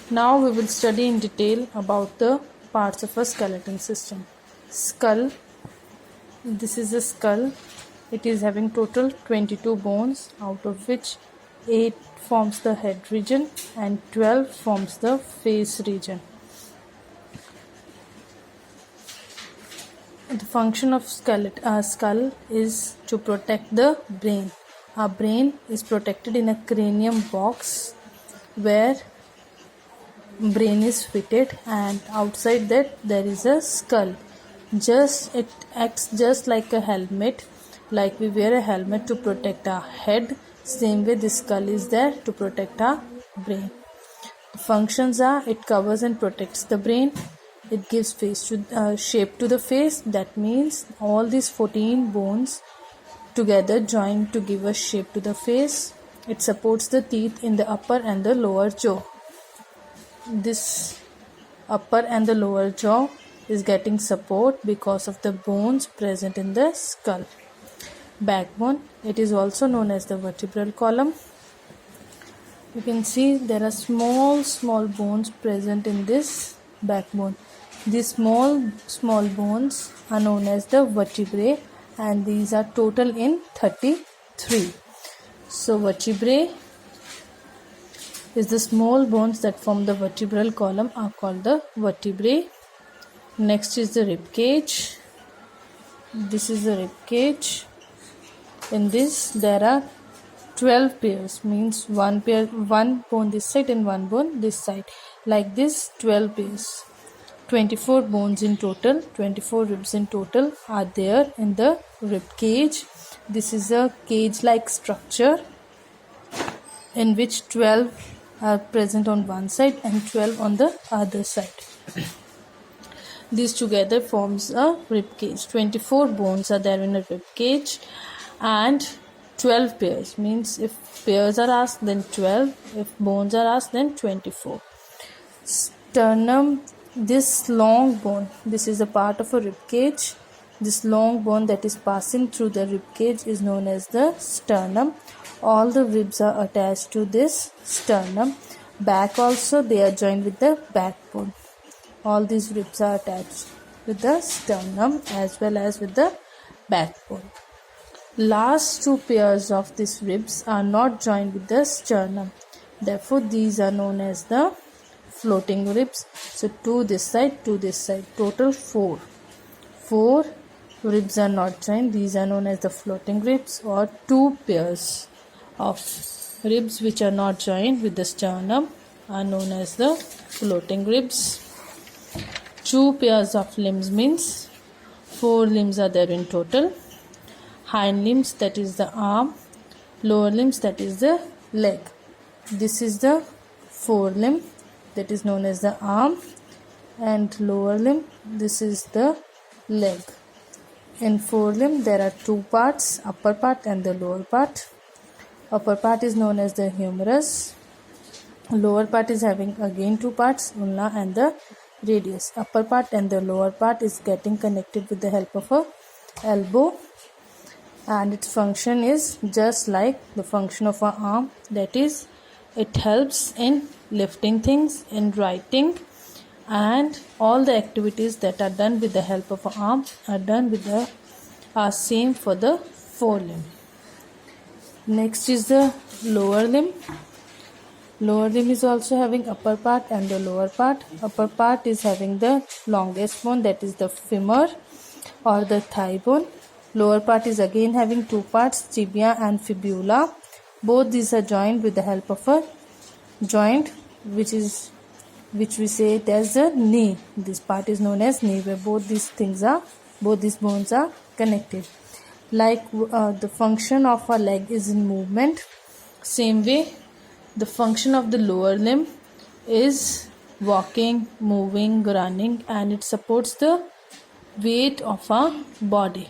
Now we will study in detail about the parts of a skeleton system. Skull. This is a skull. It is having total 22 bones, out of which 8 forms the head region and 12 forms the face region. The function of skull is to protect the brain. Our brain is protected in a cranium box where brain is fitted, and outside that there is a skull. It acts just like a helmet, like we wear a helmet to protect our head. Same way this skull is there to protect our brain. The functions are: it covers and protects the brain, it gives shape to the face. That means all these 14 bones together join to give a shape to the face. It supports the teeth in the upper and the lower jaw. This upper and the lower jaw is getting support because of the bones present in the skull. Backbone, it is also known as the vertebral column. You can see there are small bones present in this backbone. These small bones are known as the vertebrae, and these are total in 33. So vertebrae is the small bones that form the vertebral column are called the vertebrae. Next is the rib cage. This is the rib cage. In this there are 12 pairs, means one bone this side and one bone this side. Like this, 12 pairs. 24 bones in total, 24 ribs in total are there in the rib cage. This is a cage-like structure in which 12 are present on one side and 12 on the other side. These together forms a rib cage. 24 bones are there in a rib cage, and 12 pairs, means if pairs are asked then 12, if bones are asked then 24. Sternum, this long bone, this is a part of a rib cage. This long bone that is passing through the rib cage is known as the sternum. All the ribs are attached to this sternum. Back also, they are joined with the backbone. All these ribs are attached with the sternum as well as with the backbone. Last 2 pairs of these ribs are not joined with the sternum. Therefore, these are known as the floating ribs. So, 2 this side, 2 this side. Total 4. 4 ribs are not joined. These are known as the floating ribs, or 2 pairs of ribs which are not joined with the sternum are known as the floating ribs. 2 pairs of limbs means 4 limbs are there in total. Hind limbs, that is the arm. Lower limbs, that is the leg. This is the forelimb, that is known as the arm, and lower limb, this is the leg. In forelimb there are 2 parts, upper part and the lower part. Upper part is known as the humerus. Lower part is having again 2 parts, ulna and the radius. Upper part and the lower part is getting connected with the help of a elbow, and its function is just like the function of an arm, that is, it helps in lifting things, in writing, and all the activities that are done with the help of an arm are same for the forelimb. Next is the lower limb. Lower limb is also having upper part and the lower part. Upper part is having the longest bone, that is the femur or the thigh bone. Lower part is again having 2 parts, tibia and fibula. Both these are joined with the help of a joint which we say it as a knee. This part is known as knee, where both these bones are connected. Like the function of a leg is in movement, same way the function of the lower limb is walking, moving, running, and it supports the weight of our body.